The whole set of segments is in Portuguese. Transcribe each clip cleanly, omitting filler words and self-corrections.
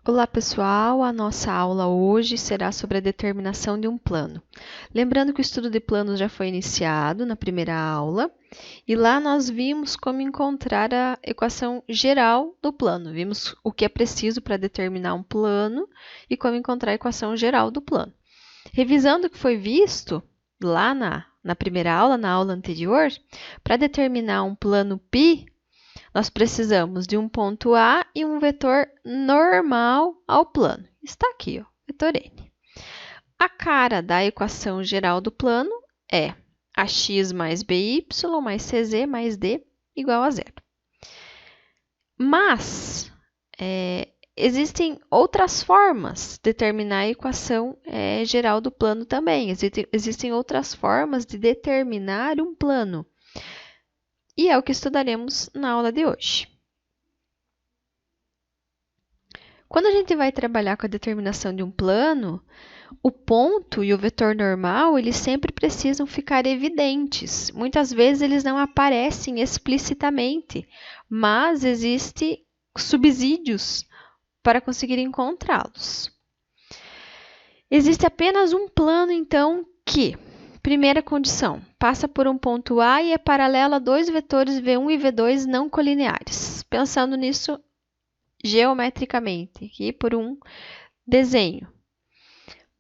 Olá pessoal, a nossa aula hoje será sobre a determinação de um plano. Lembrando que o estudo de planos já foi iniciado na primeira aula e lá nós vimos como encontrar a equação geral do plano. Vimos o que é preciso para determinar um plano e como encontrar a equação geral do plano. Revisando o que foi visto lá na primeira aula, na aula anterior, para determinar um plano π, nós precisamos de um ponto A e um vetor normal ao plano. Está aqui, ó, vetor N. A cara da equação geral do plano é ax mais by mais cz mais d igual a zero. Mas, existem outras formas de determinar a equação geral do plano também. Existem outras formas de determinar um plano. E é o que estudaremos na aula de hoje. Quando a gente vai trabalhar com a determinação de um plano, o ponto e o vetor normal, eles sempre precisam ficar evidentes. Muitas vezes eles não aparecem explicitamente, mas existem subsídios para conseguir encontrá-los. Existe apenas um plano, então, que, primeira condição, passa por um ponto A e é paralelo a dois vetores V1 e V2 não colineares. Pensando nisso geometricamente, aqui por um desenho.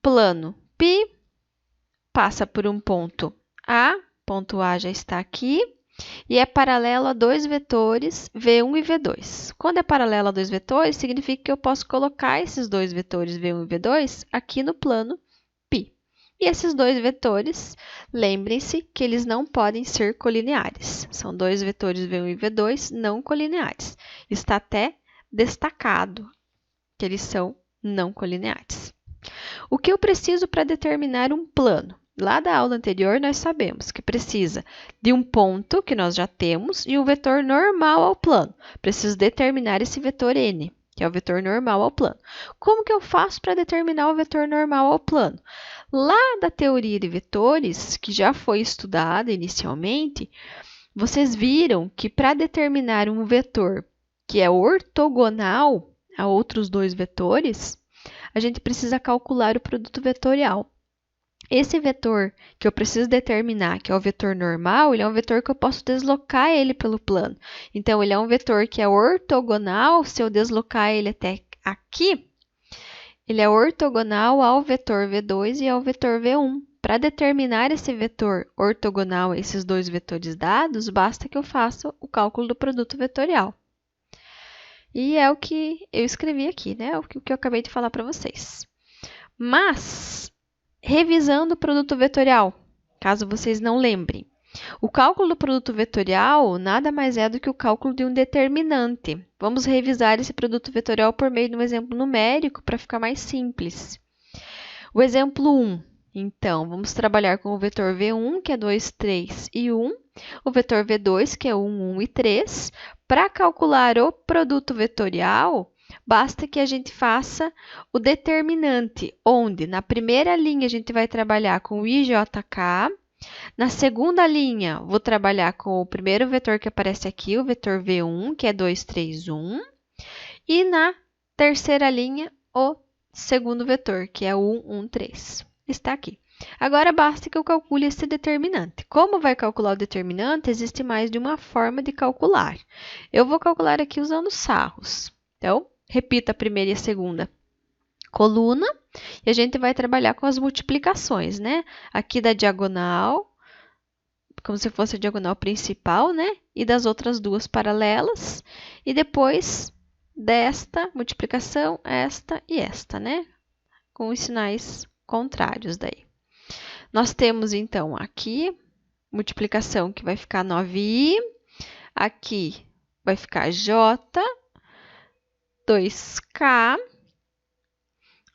Plano π passa por um ponto A já está aqui, e é paralelo a dois vetores V1 e V2. Quando é paralelo a dois vetores, significa que eu posso colocar esses dois vetores V1 e V2 aqui no plano π. E esses dois vetores, lembrem-se que eles não podem ser colineares. São dois vetores V1 e V2 não colineares. Está até destacado que eles são não colineares. O que eu preciso para determinar um plano? Lá da aula anterior, nós sabemos que precisa de um ponto, que nós já temos, e um vetor normal ao plano. Preciso determinar esse vetor n, que é o vetor normal ao plano. Como que eu faço para determinar o vetor normal ao plano? Lá da teoria de vetores, que já foi estudada inicialmente, vocês viram que para determinar um vetor que é ortogonal a outros dois vetores, a gente precisa calcular o produto vetorial. Esse vetor que eu preciso determinar, que é o vetor normal, ele é um vetor que eu posso deslocar ele pelo plano. Então, ele é um vetor que é ortogonal, se eu deslocar ele até aqui, ele é ortogonal ao vetor V2 e ao vetor V1. Para determinar esse vetor ortogonal a esses dois vetores dados, basta que eu faça o cálculo do produto vetorial. E é o que eu escrevi aqui, né? O que eu acabei de falar para vocês. Mas, revisando o produto vetorial, caso vocês não lembrem, o cálculo do produto vetorial nada mais é do que o cálculo de um determinante. Vamos revisar esse produto vetorial por meio de um exemplo numérico para ficar mais simples. O exemplo 1. Então, vamos trabalhar com o vetor V1, que é 2, 3 e 1. O vetor V2, que é 1, 1 e 3. Para calcular o produto vetorial, basta que a gente faça o determinante, onde na primeira linha a gente vai trabalhar com o IJK, na segunda linha vou trabalhar com o primeiro vetor que aparece aqui, o vetor V1, que é 2, 3, 1, e na terceira linha o segundo vetor, que é 1, 1, 3. Está aqui. Agora, basta que eu calcule esse determinante. Como vai calcular o determinante? Existe mais de uma forma de calcular. Eu vou calcular aqui usando sarros. Então, repita a primeira e a segunda coluna, e a gente vai trabalhar com as multiplicações, né? Aqui da diagonal, como se fosse a diagonal principal, né? E das outras duas paralelas, e depois desta multiplicação, esta e esta, né? Com os sinais contrários daí. Nós temos, então, aqui, multiplicação que vai ficar 9i, aqui vai ficar j, 2k,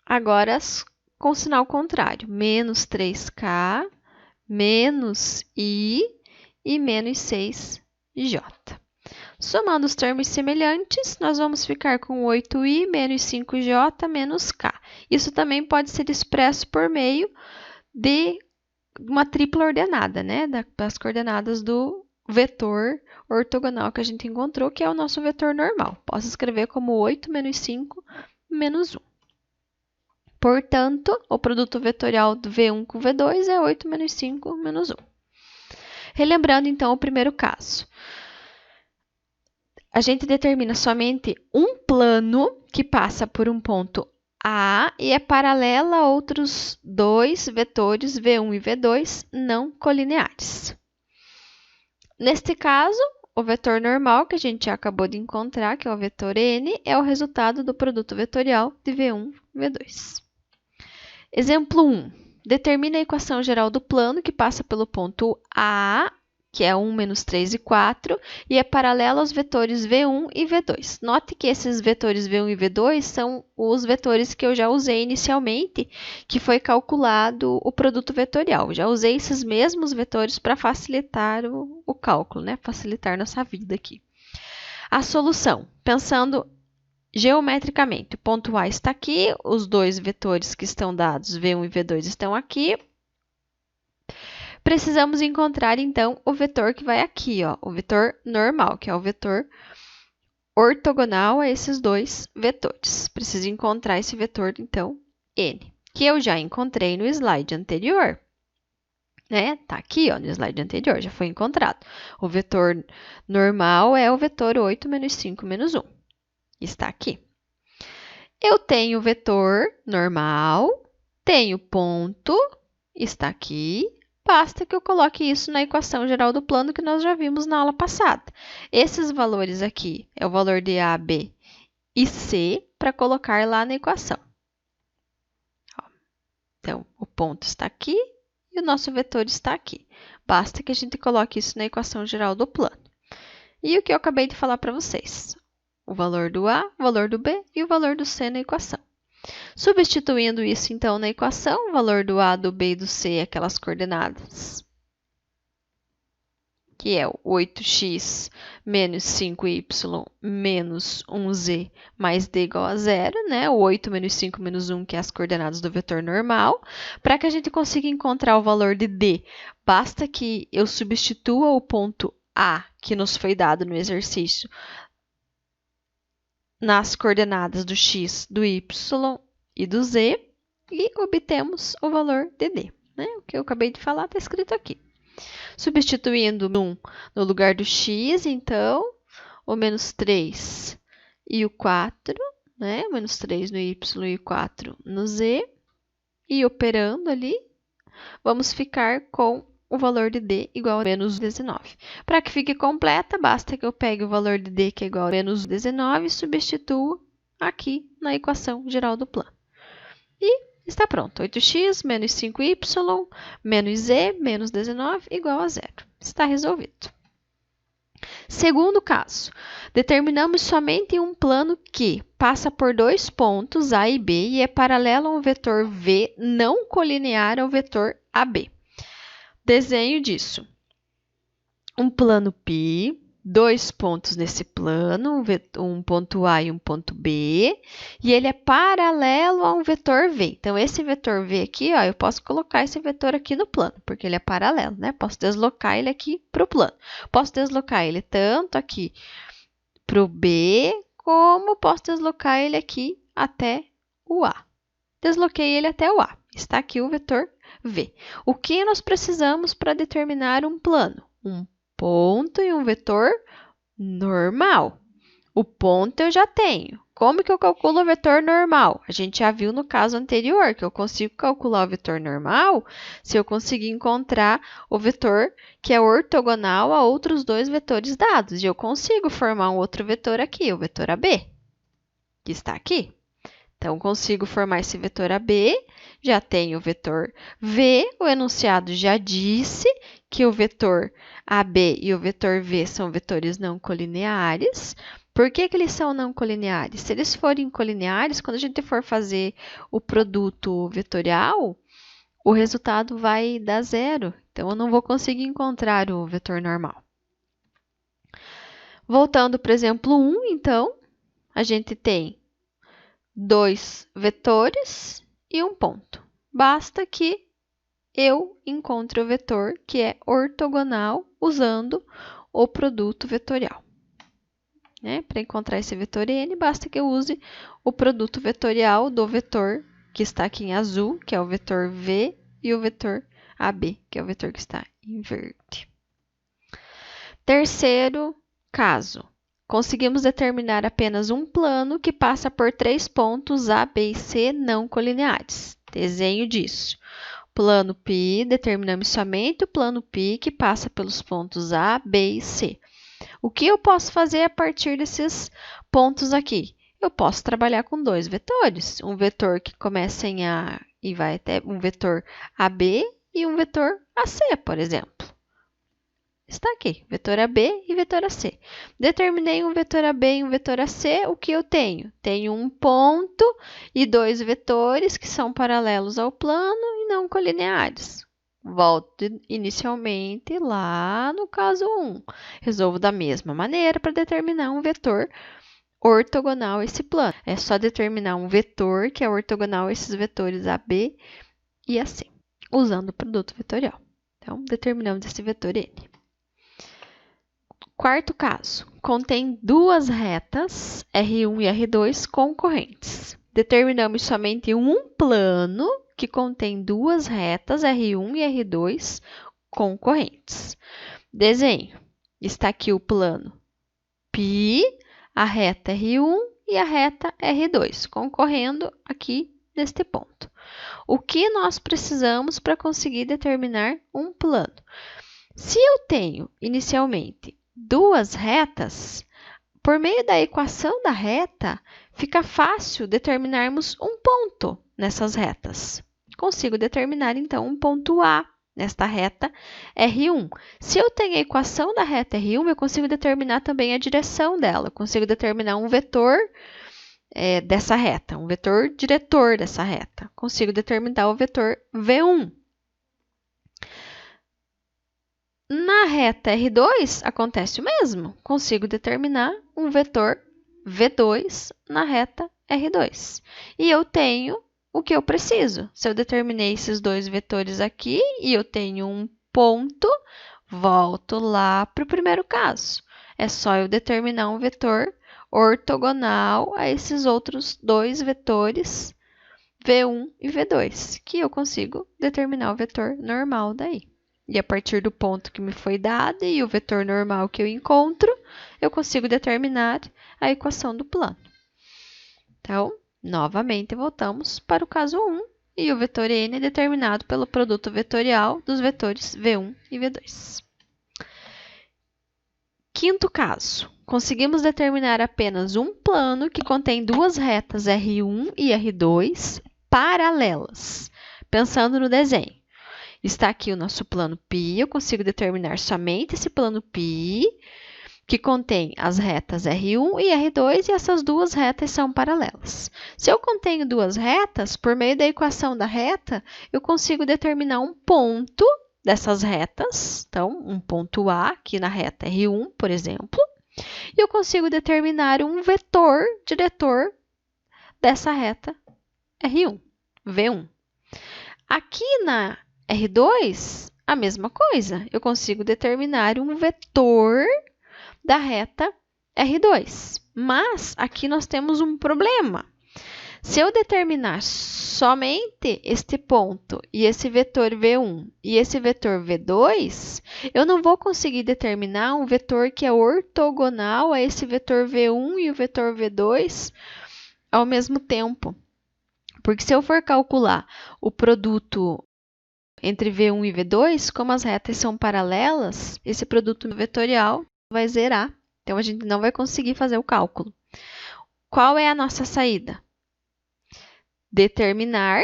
agora com o sinal contrário, menos 3k, menos i e menos 6j. Somando os termos semelhantes, nós vamos ficar com 8i menos 5j menos k. Isso também pode ser expresso por meio de uma tripla ordenada, né? Das coordenadas do vetor ortogonal que a gente encontrou, que é o nosso vetor normal. Posso escrever como 8 menos 5 menos 1. Portanto, o produto vetorial do V1 com V2 é 8 menos 5 menos 1. Relembrando, então, o primeiro caso. A gente determina somente um plano que passa por um ponto A e é paralelo a outros dois vetores V1 e V2 não colineares. Neste caso, o vetor normal que a gente já acabou de encontrar, que é o vetor N, é o resultado do produto vetorial de V1 e V2. Exemplo 1. Determina a equação geral do plano que passa pelo ponto A, que é 1, menos 3 e 4, e é paralelo aos vetores V1 e V2. Note que esses vetores V1 e V2 são os vetores que eu já usei inicialmente, que foi calculado o produto vetorial. Já usei esses mesmos vetores para facilitar o cálculo, né? Facilitar nossa vida aqui. A solução, pensando geometricamente, o ponto A está aqui, os dois vetores que estão dados, V1 e V2, estão aqui. Precisamos encontrar, então, o vetor que vai aqui, ó, o vetor normal, que é o vetor ortogonal a esses dois vetores. Preciso encontrar esse vetor, então, N, que eu já encontrei no slide anterior. Né? Tá aqui, ó, no slide anterior, já foi encontrado. O vetor normal é o vetor 8 menos 5 menos 1. Está aqui. Eu tenho o vetor normal, tenho ponto, está aqui. Basta que eu coloque isso na equação geral do plano que nós já vimos na aula passada. Esses valores aqui é o valor de A, B e C para colocar lá na equação. Então, o ponto está aqui e o nosso vetor está aqui. Basta que a gente coloque isso na equação geral do plano. E o que eu acabei de falar para vocês? O valor do A, o valor do B e o valor do C na equação. Substituindo isso, então, na equação, o valor do A, do B e do C, aquelas coordenadas, que é o 8x menos 5y menos 1z mais d igual a 0, né? O 8 menos 5 menos 1, que é as coordenadas do vetor normal. Para que a gente consiga encontrar o valor de d, basta que eu substitua o ponto A, que nos foi dado no exercício, nas coordenadas do x, do y e do z, e obtemos o valor de d. Né? O que eu acabei de falar está escrito aqui. Substituindo 1 no lugar do x, então, o menos 3 e o 4, né? O menos 3 no y e o 4 no z, e operando ali, vamos ficar com o valor de d igual a menos 19. Para que fique completa, basta que eu pegue o valor de d, que é igual a menos 19, e substituo aqui na equação geral do plano. E está pronto. 8x menos 5y menos z menos 19 igual a 0. Está resolvido. Segundo caso, determinamos somente um plano que passa por dois pontos A e B e é paralelo a um vetor V não colinear ao vetor AB. Desenho disso. Um plano π, dois pontos nesse plano, um ponto A e um ponto B, e ele é paralelo a um vetor V. Então, esse vetor V aqui, ó, eu posso colocar esse vetor aqui no plano, porque ele é paralelo, né? Posso deslocar ele aqui para o plano. Posso deslocar ele tanto aqui para o B, como posso deslocar ele aqui até o A. Desloquei ele até o A. Está aqui o vetor V. O que nós precisamos para determinar um plano? Um ponto e um vetor normal. O ponto eu já tenho. Como que eu calculo o vetor normal? A gente já viu no caso anterior que eu consigo calcular o vetor normal se eu conseguir encontrar o vetor que é ortogonal a outros dois vetores dados. E eu consigo formar um outro vetor aqui, o vetor AB, que está aqui. Então, consigo formar esse vetor AB, já tenho o vetor V, o enunciado já disse que o vetor AB e o vetor V são vetores não colineares. Por que eles são não colineares? Se eles forem colineares, quando a gente for fazer o produto vetorial, o resultado vai dar 0. Então, eu não vou conseguir encontrar o vetor normal. Voltando para o exemplo 1, então, a gente tem dois vetores e um ponto. Basta que eu encontre o vetor que é ortogonal usando o produto vetorial. né? Para encontrar esse vetor n, basta que eu use o produto vetorial do vetor que está aqui em azul, que é o vetor v, e o vetor AB, que é o vetor que está em verde. Terceiro caso. Conseguimos determinar apenas um plano que passa por 3 pontos A, B e C não colineares. Desenho disso. Plano π, determinamos somente o plano π que passa pelos pontos A, B e C. O que eu posso fazer a partir desses pontos aqui? Eu posso trabalhar com dois vetores. Um vetor que começa em A e vai até um vetor AB e um vetor AC, por exemplo. Está aqui, vetor AB e vetor AC. Determinei um vetor AB e um vetor AC, o que eu tenho? Tenho um ponto e dois vetores que são paralelos ao plano e não colineares. Volto inicialmente lá no caso 1. Resolvo da mesma maneira para determinar um vetor ortogonal a esse plano. É só determinar um vetor que é ortogonal a esses vetores AB e AC, usando o produto vetorial. Então, determinamos esse vetor N. Quarto caso, contém duas retas, R1 e R2, concorrentes. Determinamos somente um plano que contém duas retas, R1 e R2, concorrentes. Desenho. Está aqui o plano π, a reta R1 e a reta R2, concorrendo aqui neste ponto. O que nós precisamos para conseguir determinar um plano? Se eu tenho, inicialmente, duas retas, por meio da equação da reta, fica fácil determinarmos um ponto nessas retas. Consigo determinar, então, um ponto A nesta reta R1. Se eu tenho a equação da reta R1, eu consigo determinar também a direção dela. Eu consigo determinar um vetor dessa reta, um vetor diretor dessa reta. Consigo determinar o vetor V1. Na reta R2, acontece o mesmo. Consigo determinar um vetor V2 na reta R2. E eu tenho o que eu preciso. Se eu determinei esses dois vetores aqui e eu tenho um ponto, volto lá para o primeiro caso. É só eu determinar um vetor ortogonal a esses outros dois vetores, V1 e V2, que eu consigo determinar o vetor normal daí. E a partir do ponto que me foi dado e o vetor normal que eu encontro, eu consigo determinar a equação do plano. Então, novamente, voltamos para o caso 1 e o vetor n é determinado pelo produto vetorial dos vetores v1 e v2. Quinto caso. Conseguimos determinar apenas um plano que contém duas retas R1 e R2 paralelas. Pensando no desenho. Está aqui o nosso plano π, eu consigo determinar somente esse plano π, que contém as retas R1 e R2, e essas duas retas são paralelas. Se eu contenho duas retas, por meio da equação da reta, eu consigo determinar um ponto dessas retas, então, um ponto A, aqui na reta R1, por exemplo, e eu consigo determinar um vetor diretor dessa reta R1, V1. Aqui na R2, a mesma coisa. Eu consigo determinar um vetor da reta R2. Mas aqui nós temos um problema. Se eu determinar somente este ponto e esse vetor V1 e esse vetor V2, eu não vou conseguir determinar um vetor que é ortogonal a esse vetor V1 e o vetor V2 ao mesmo tempo. Porque se eu for calcular o produto entre V1 e V2, como as retas são paralelas, esse produto vetorial vai zerar. Então, a gente não vai conseguir fazer o cálculo. Qual é a nossa saída? Determinar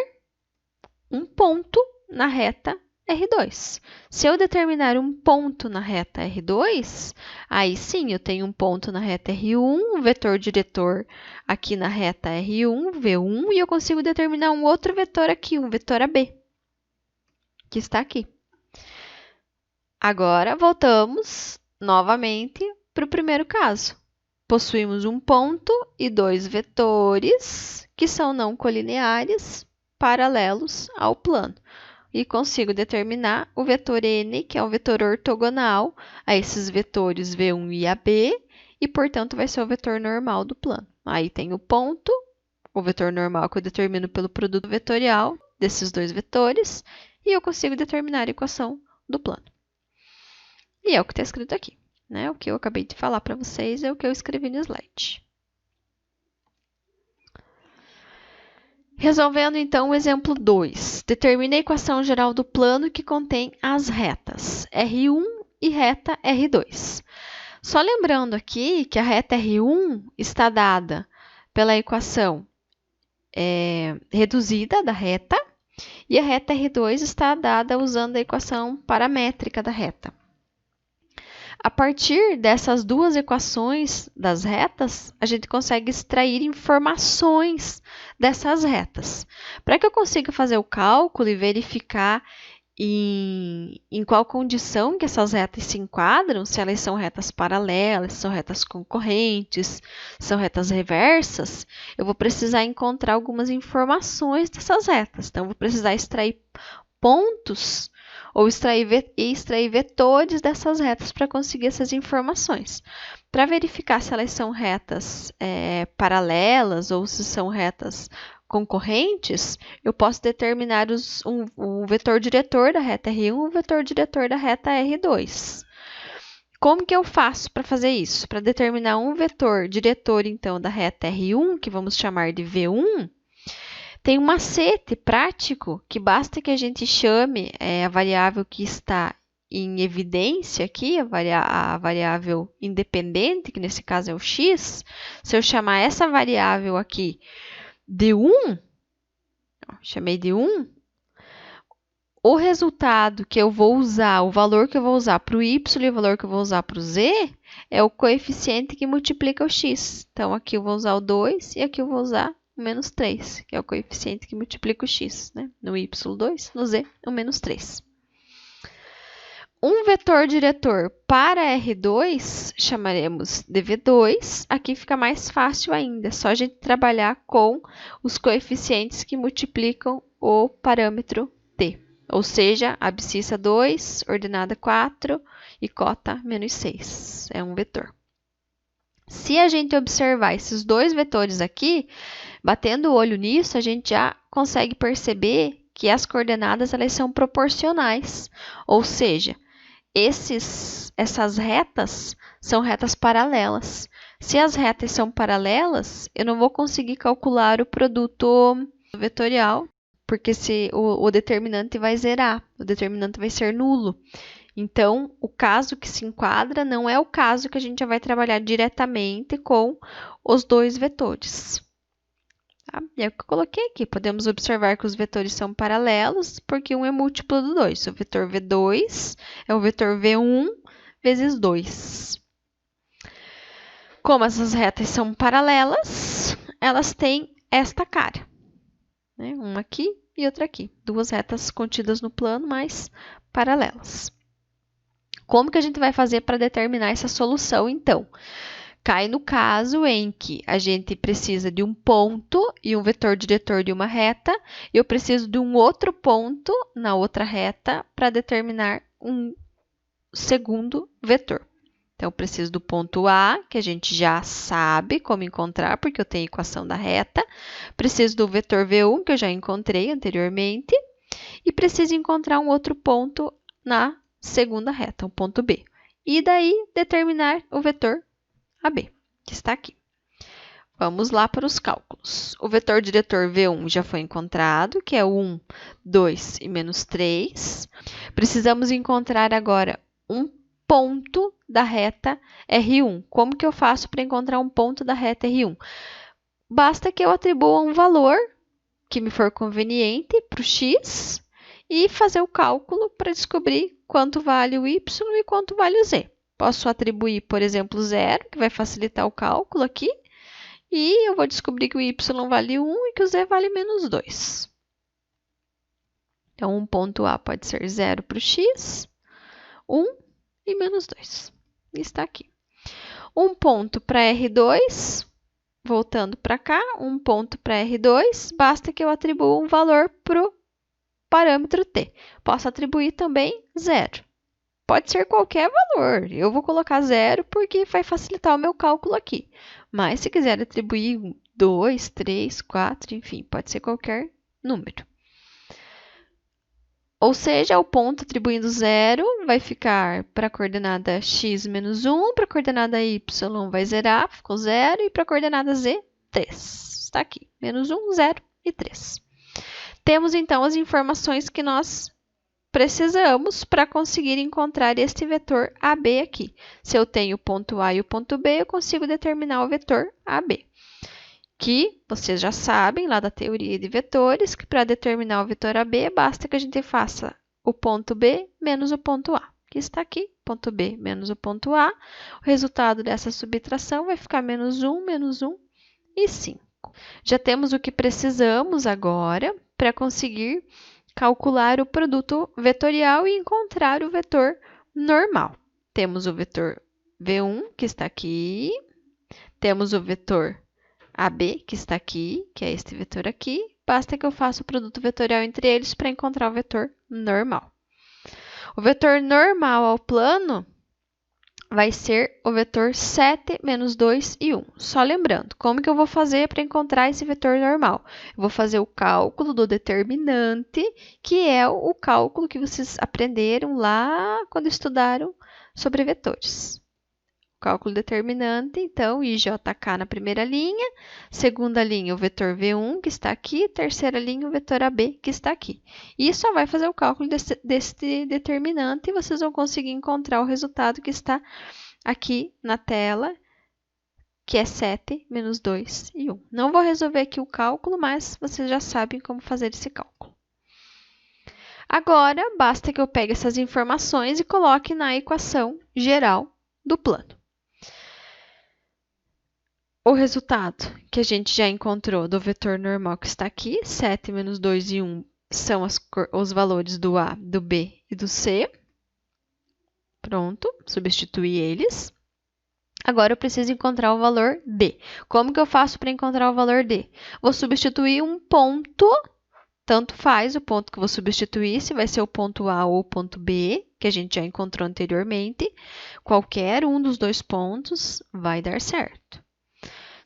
um ponto na reta R2. Se eu determinar um ponto na reta R2, aí sim, eu tenho um ponto na reta R1, um vetor diretor aqui na reta R1, V1, e eu consigo determinar um outro vetor aqui, um vetor AB, que está aqui. Agora, voltamos novamente para o primeiro caso. Possuímos um ponto e dois vetores que são não colineares, paralelos ao plano. E consigo determinar o vetor n, que é um vetor ortogonal a esses vetores V1 e AB, e, portanto, vai ser o vetor normal do plano. Aí tem o ponto, o vetor normal que eu determino pelo produto vetorial desses dois vetores, e eu consigo determinar a equação do plano. E é o que está escrito aqui, né? O que eu acabei de falar para vocês é o que eu escrevi no slide. Resolvendo, então, o exemplo 2. Determine a equação geral do plano que contém as retas R1 e reta R2. Só lembrando aqui que a reta R1 está dada pela equação reduzida da reta e a reta R2 está dada usando a equação paramétrica da reta. A partir dessas duas equações das retas, a gente consegue extrair informações dessas retas. Para que eu consiga fazer o cálculo e verificar em qual condição que essas retas se enquadram, se elas são retas paralelas, são retas concorrentes, são retas reversas, eu vou precisar encontrar algumas informações dessas retas. Então, eu vou precisar extrair pontos ou extrair vetores dessas retas para conseguir essas informações. Para verificar se elas são retas paralelas ou se são retas concorrentes, eu posso determinar um vetor diretor da reta R1 e um vetor diretor da reta R2. Como que eu faço para fazer isso? Para determinar um vetor diretor, então, da reta R1, que vamos chamar de V1, tem um macete prático que basta que a gente chame a variável que está em evidência aqui, a variável independente, que nesse caso é o x. Se eu chamar essa variável aqui de 1, chamei de 1, o resultado que eu vou usar, o valor que eu vou usar para o y e o valor que eu vou usar para o z, é o coeficiente que multiplica o x. Então, aqui eu vou usar o 2 e aqui eu vou usar o menos 3, que é o coeficiente que multiplica o x, né? No y2, no z, o menos 3. Um vetor diretor para R2, chamaremos de V2. Aqui fica mais fácil ainda, é só a gente trabalhar com os coeficientes que multiplicam o parâmetro t. Ou seja, abscissa 2, ordenada 4 e cota menos 6. É um vetor. Se a gente observar esses dois vetores aqui, batendo o olho nisso, a gente já consegue perceber que as coordenadas elas são proporcionais. Ou seja, essas retas são retas paralelas. Se as retas são paralelas, eu não vou conseguir calcular o produto vetorial, porque o determinante vai zerar, o determinante vai ser nulo. Então, o caso que se enquadra não é o caso que a gente já vai trabalhar diretamente com os dois vetores. Tá? E é o que eu coloquei aqui. Podemos observar que os vetores são paralelos, porque um é múltiplo do 2. O vetor V2 é o vetor V1 vezes 2. Como essas retas são paralelas, elas têm esta cara. Né? Uma aqui e outra aqui. Duas retas contidas no plano, mas paralelas. Como que a gente vai fazer para determinar essa solução, então? Cai no caso em que a gente precisa de um ponto e um vetor diretor de uma reta, e eu preciso de um outro ponto na outra reta para determinar um segundo vetor. Então, eu preciso do ponto A, que a gente já sabe como encontrar, porque eu tenho a equação da reta. Preciso do vetor V1, que eu já encontrei anteriormente. E preciso encontrar um outro ponto na segunda reta, o ponto B. E daí, determinar o vetor AB, que está aqui. Vamos lá para os cálculos. O vetor diretor V1 já foi encontrado, que é o 1, 2 e menos 3. Precisamos encontrar agora um ponto da reta R1. Como que eu faço para encontrar um ponto da reta R1? Basta que eu atribua um valor que me for conveniente para o x e fazer o cálculo para descobrir quanto vale o y e quanto vale o z. Posso atribuir, por exemplo, 0, que vai facilitar o cálculo aqui, e eu vou descobrir que o y vale 1 e que o z vale menos 2. Então, um ponto A pode ser 0 para o x, 1 e menos 2. Está aqui. Um ponto para R2, voltando para cá, um ponto para R2, basta que eu atribua um valor para o parâmetro t. Posso atribuir também 0. Pode ser qualquer valor. Eu vou colocar 0 porque vai facilitar o meu cálculo aqui. Mas se quiser atribuir 2, 3, 4, enfim, pode ser qualquer número. Ou seja, o ponto atribuindo 0 vai ficar para a coordenada x menos 1, para a coordenada y vai zerar, ficou 0, e para a coordenada z, 3. Está aqui, menos 1, 0 e 3. Temos, então, as informações que nós precisamos para conseguir encontrar este vetor AB aqui. Se eu tenho o ponto A e o ponto B, eu consigo determinar o vetor AB. Que vocês já sabem, lá da teoria de vetores, que para determinar o vetor AB, basta que a gente faça o ponto B menos o ponto A, que está aqui, ponto B menos o ponto A. O resultado dessa subtração vai ficar menos 1 e 5. Já temos o que precisamos agora para conseguir calcular o produto vetorial e encontrar o vetor normal. Temos o vetor V1, que está aqui. Temos o vetor AB, que está aqui, que é este vetor aqui. Basta que eu faça o produto vetorial entre eles para encontrar o vetor normal. O vetor normal ao plano vai ser o vetor 7, menos 2 e 1. Só lembrando, como que eu vou fazer para encontrar esse vetor normal? Eu vou fazer o cálculo do determinante, que é o cálculo que vocês aprenderam lá quando estudaram sobre vetores. Cálculo determinante, então, IJK na primeira linha, segunda linha o vetor V1, que está aqui, terceira linha o vetor AB, que está aqui. E só vai fazer o cálculo desse determinante e vocês vão conseguir encontrar o resultado que está aqui na tela, que é 7, menos 2 e 1. Não vou resolver aqui o cálculo, mas vocês já sabem como fazer esse cálculo. Agora, basta que eu pegue essas informações e coloque na equação geral do plano. O resultado que a gente já encontrou do vetor normal que está aqui, 7 menos 2 e 1, são os valores do A, do B e do C. Pronto, substituí eles. Agora eu preciso encontrar o valor D. Como que eu faço para encontrar o valor D? Vou substituir um ponto, tanto faz o ponto que eu vou substituir, se vai ser o ponto A ou o ponto B, que a gente já encontrou anteriormente. Qualquer um dos dois pontos vai dar certo.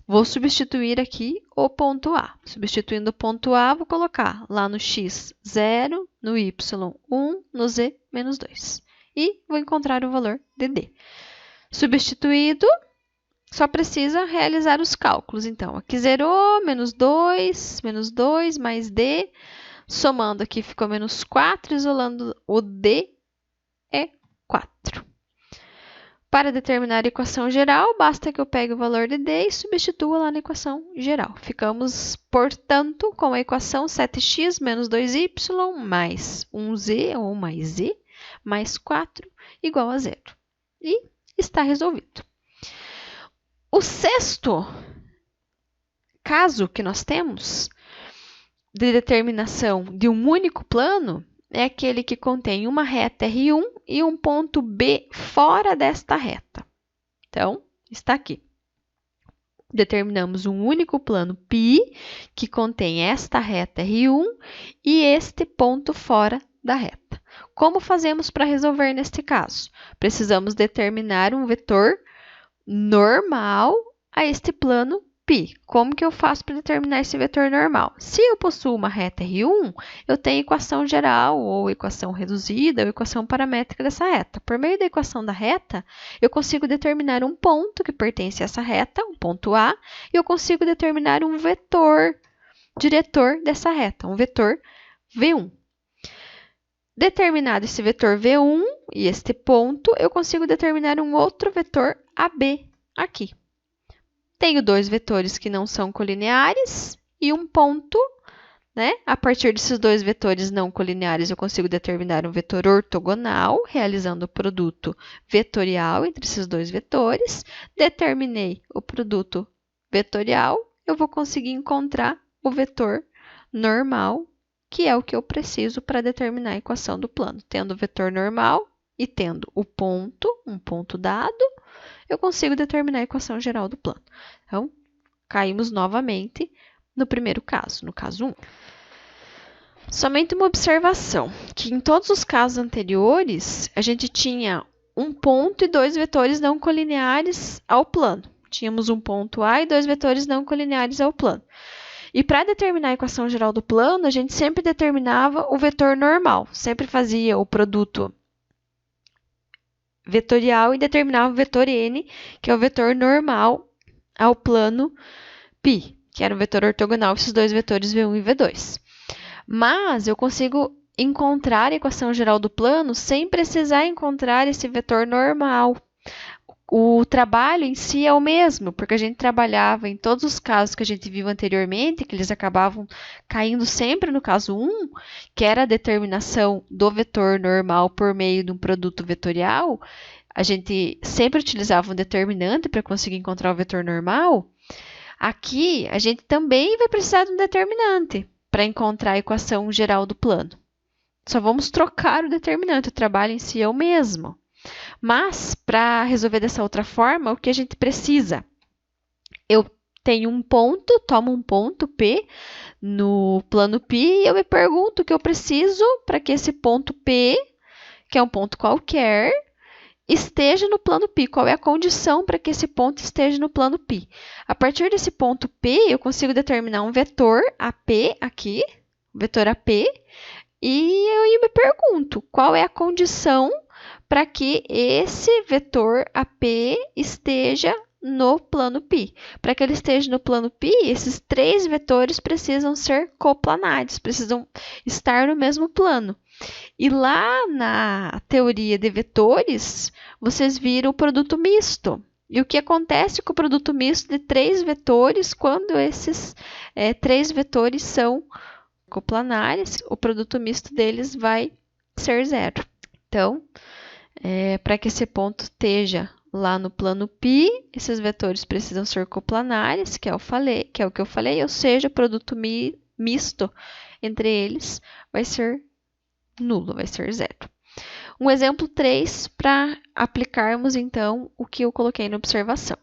Vou substituir aqui o ponto A. Substituindo o ponto A, vou colocar lá no x 0, no y 1, no z menos 2. E vou encontrar o valor de D. Substituído, só precisa realizar os cálculos. Então, aqui zerou, menos 2, mais D. Somando aqui ficou menos 4, isolando o D é 4. Para determinar a equação geral, basta que eu pegue o valor de D e substitua lá na equação geral. Ficamos, portanto, com a equação 7x menos 2y mais 1z ou mais z mais 4 igual a 0. E está resolvido. O sexto caso que nós temos de determinação de um único plano é aquele que contém uma reta R1 e um ponto B fora desta reta. Então, está aqui. Determinamos um único plano π que contém esta reta R1 e este ponto fora da reta. Como fazemos para resolver neste caso? Precisamos determinar um vetor normal a este plano π. Como que eu faço para determinar esse vetor normal? Se eu possuo uma reta R1, eu tenho equação geral, ou equação reduzida, ou equação paramétrica dessa reta. Por meio da equação da reta, eu consigo determinar um ponto que pertence a essa reta, um ponto A, e eu consigo determinar um vetor diretor dessa reta, um vetor V1. Determinado esse vetor V1 e este ponto, eu consigo determinar um outro vetor AB aqui. Tenho dois vetores que não são colineares e um ponto, né? A partir desses dois vetores não colineares, eu consigo determinar um vetor ortogonal, realizando o produto vetorial entre esses dois vetores. Determinei o produto vetorial, eu vou conseguir encontrar o vetor normal, que é o que eu preciso para determinar a equação do plano. Tendo o vetor normal e tendo o ponto, um ponto dado, eu consigo determinar a equação geral do plano. Então, caímos novamente no primeiro caso, no caso 1. Somente uma observação, que em todos os casos anteriores, a gente tinha um ponto e dois vetores não colineares ao plano. Tínhamos um ponto A e dois vetores não colineares ao plano. E para determinar a equação geral do plano, a gente sempre determinava o vetor normal. Sempre fazia o produto vetorial e determinava o vetor n, que é o vetor normal ao plano π, que era o vetor ortogonal, esses dois vetores V1 e V2. Mas eu consigo encontrar a equação geral do plano sem precisar encontrar esse vetor normal. O trabalho em si é o mesmo, porque a gente trabalhava em todos os casos que a gente viu anteriormente, que eles acabavam caindo sempre no caso 1, que era a determinação do vetor normal por meio de um produto vetorial. A gente sempre utilizava um determinante para conseguir encontrar o vetor normal. Aqui, a gente também vai precisar de um determinante para encontrar a equação geral do plano. Só vamos trocar o determinante, o trabalho em si é o mesmo. Mas, para resolver dessa outra forma, o que a gente precisa? Eu tenho um ponto, tomo um ponto P no plano π e eu me pergunto o que eu preciso para que esse ponto P, que é um ponto qualquer, esteja no plano π. Qual é a condição para que esse ponto esteja no plano π? A partir desse ponto P, eu consigo determinar um vetor AP aqui, vetor AP, e eu me pergunto qual é a condição para que esse vetor AP esteja no plano π. Para que ele esteja no plano π, esses três vetores precisam ser coplanares, precisam estar no mesmo plano. E lá na teoria de vetores, vocês viram o produto misto. E o que acontece com o produto misto de três vetores quando esses três vetores são coplanares? O produto misto deles vai ser zero. Então, para que esse ponto esteja lá no plano π, esses vetores precisam ser coplanares, que é o que eu falei, ou seja, o produto misto entre eles vai ser nulo, vai ser zero. Um exemplo 3 para aplicarmos, então, o que eu coloquei na observação.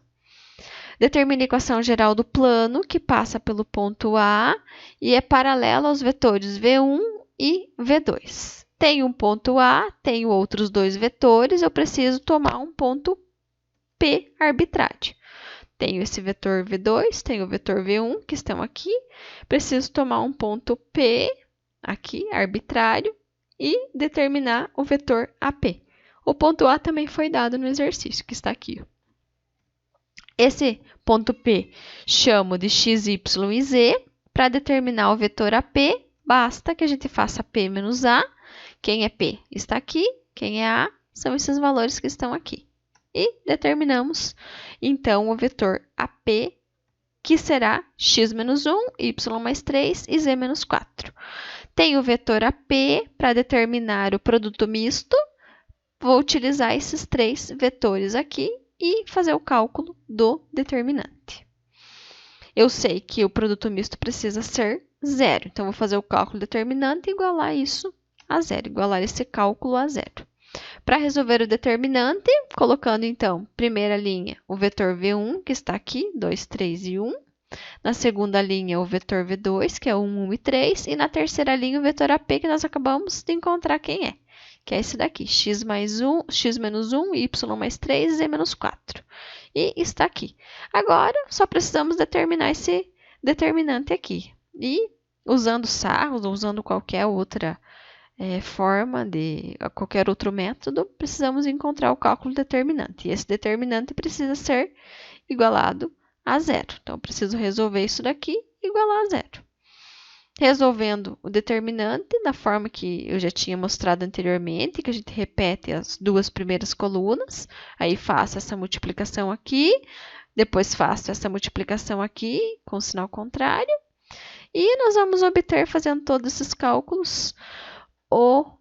Determine a equação geral do plano, que passa pelo ponto A e é paralela aos vetores V1 e V2. Tenho um ponto A, tenho outros dois vetores, eu preciso tomar um ponto P arbitrário. Tenho esse vetor V2, tenho o vetor V1, que estão aqui. Preciso tomar um ponto P, aqui, arbitrário, e determinar o vetor AP. O ponto A também foi dado no exercício, que está aqui. Esse ponto P chamo de x, y e z. Para determinar o vetor AP, basta que a gente faça P menos A. Quem é P está aqui, quem é A são esses valores que estão aqui. E determinamos, então, o vetor AP, que será x menos 1, y mais 3 e z menos 4. Tenho o vetor AP para determinar o produto misto. Vou utilizar esses três vetores aqui e fazer o cálculo do determinante. Eu sei que o produto misto precisa ser zero. Então, vou fazer o cálculo do determinante e igualar isso a zero. Igualar esse cálculo a zero. Para resolver o determinante, colocando, então, primeira linha, o vetor V1, que está aqui, 2, 3 e 1. Na segunda linha, o vetor V2, que é 1, 1 e 3. E na terceira linha, o vetor AP, que nós acabamos de encontrar quem é. Que é esse daqui, x menos 1, y mais 3 e z menos 4. E está aqui. Agora, só precisamos determinar esse determinante aqui. E, usando sarros ou usando qualquer outra qualquer outro método, precisamos encontrar o cálculo determinante. E esse determinante precisa ser igualado a zero. Então, eu preciso resolver isso daqui e igualar a zero. Resolvendo o determinante da forma que eu já tinha mostrado anteriormente, que a gente repete as duas primeiras colunas, aí faço essa multiplicação aqui, depois faço essa multiplicação aqui com o sinal contrário, e nós vamos obter, fazendo todos esses cálculos,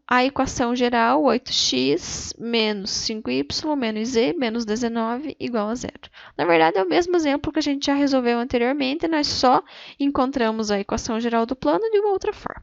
a equação geral 8x menos 5y menos z menos 19 igual a zero. Na verdade, é o mesmo exemplo que a gente já resolveu anteriormente, nós só encontramos a equação geral do plano de uma outra forma.